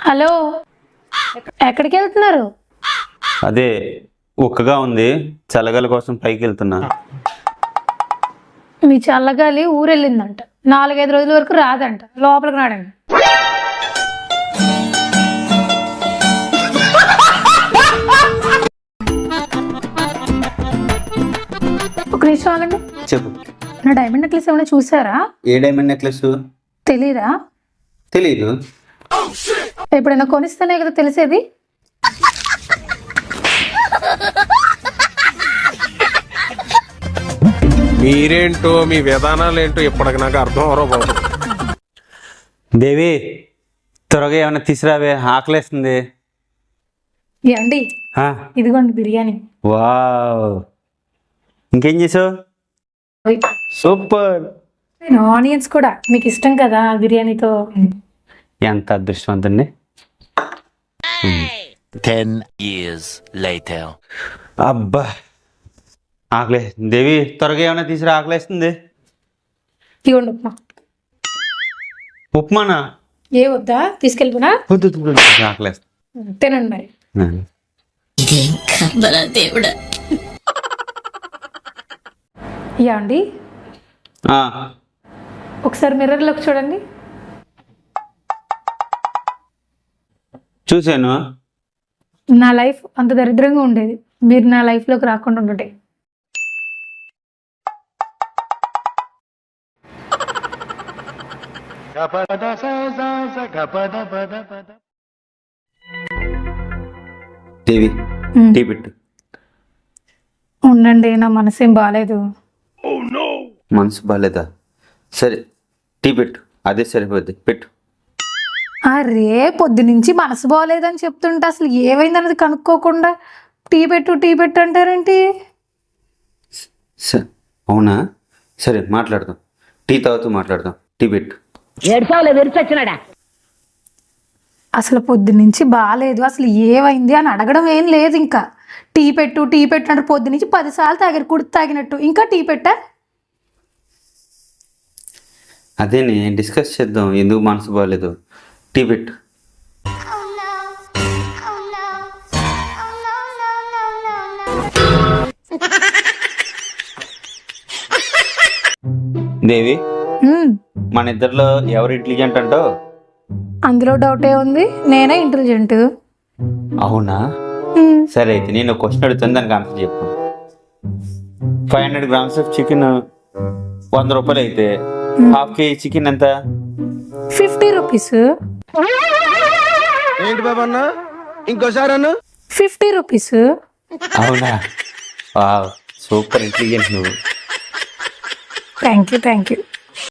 Hello, ఎక్కడికి వెళ్తున్నారు? అదే ఉక్కగా ఉంది, చల్లగాలి కోసం పైకి వెళ్తున్నా. మీ చల్లగాలి ఊరెళ్ళిందంట, 4-5 రోజుల వరకు రాదంట, లోపలికి రాడండి. ఒక నిమిషం ఆగండి. చెప్పు. నా డైమండ్ నెక్లెస్ ఏమైనా చూసారా? ఏ డైమండ్ నెక్లెస్? తెలీదా? తెలీదు. ఎప్పుడైనా కొనిస్తేనే కదా తెలిసేది. మీరేంటో మీ విధానాలు ఏంటో ఇప్పటికి నాకు అర్థం అవరో బాబు. దేవి, త్వరగా ఏమైనా తీసురావే, ఆకలేస్తుంది. అండి, ఇదిగోండి బిర్యానీ. వావ్, ఇంకేం చేసావు? సూపర్. ఆనియన్స్ కూడా మీకు ఇష్టం కదా బిర్యానీతో. ఎంత అదృష్టవంతండి. 10 years later. అబ్బా, ఆకలే. దేవి, త్వరగా ఏమైనా తీసురా, ఆకలేస్తుంది. ఇవ్వండి ఉప్మా. ఉప్మానా? ఏ వద్దా? తీసుకెళ్ళిపోనా? ఆకలేస్తుంది. తినండి మరి. అండి, ఒకసారి మిర్రర్లోకి చూడండి. చూశాను. నా లైఫ్ అంత దరిద్రంగా ఉండేది, మీరు నా లైఫ్లోకి రాకుండా ఉండటే. దేవి, టీ పెట్టు. ఉండండి, నా మనసేం బాగాలేదు. మనసు బాగాలేదా? సరే, టీ పెట్టు, అదే సరిపోద్ది, పెట్టు. అరే, పొద్దునుంచి మనసు బాగాలేదని చెప్తుంటే అసలు ఏమైందన్నది కనుక్కోకుండా టీ పెట్టు అంటారేంటి? అవునా? సరే, మాట్లాడదాం. టీ తాగుతూ మాట్లాడదాం. టీ పెట్టు. అసలు పొద్దునుంచి బాగాలేదు, అసలు ఏమైంది అని అడగడం ఏం లేదు. ఇంకా టీ పెట్టు అంటే పొద్దునుంచి 10 సార్లు తాగారు, కుడితి తాగినట్టు. ఇంకా టీ పెట్టా? అదేనే డిస్కస్ చేద్దాం, ఎందుకు మనసు బాగాలేదు. టీ పెట్టు. దేవి, మన ఇద్దరిలో ఎవరు ఇంటెలిజెంట్ అంటావు? అందులో డౌటే ఉంది, నేనే ఇంటెలిజెంట్. అవునా? సరే, అయితే నేను క్వశ్చన్ అడుగుతాను, దానికి ఆన్సర్ చెప్పు. 500 grams ఆఫ్ చికెన్ 100 రూపాయలు అయితే ½ kg చికెన్ ఎంత? 50 రూపీస్. ఏంటి బాబా అన్న, ఇంకోసారి అన్న? 50 రూపీస్. అవునా? వావ్, సూపర్ ఇంటెలిజెంట్ నువ్వు. Thank you.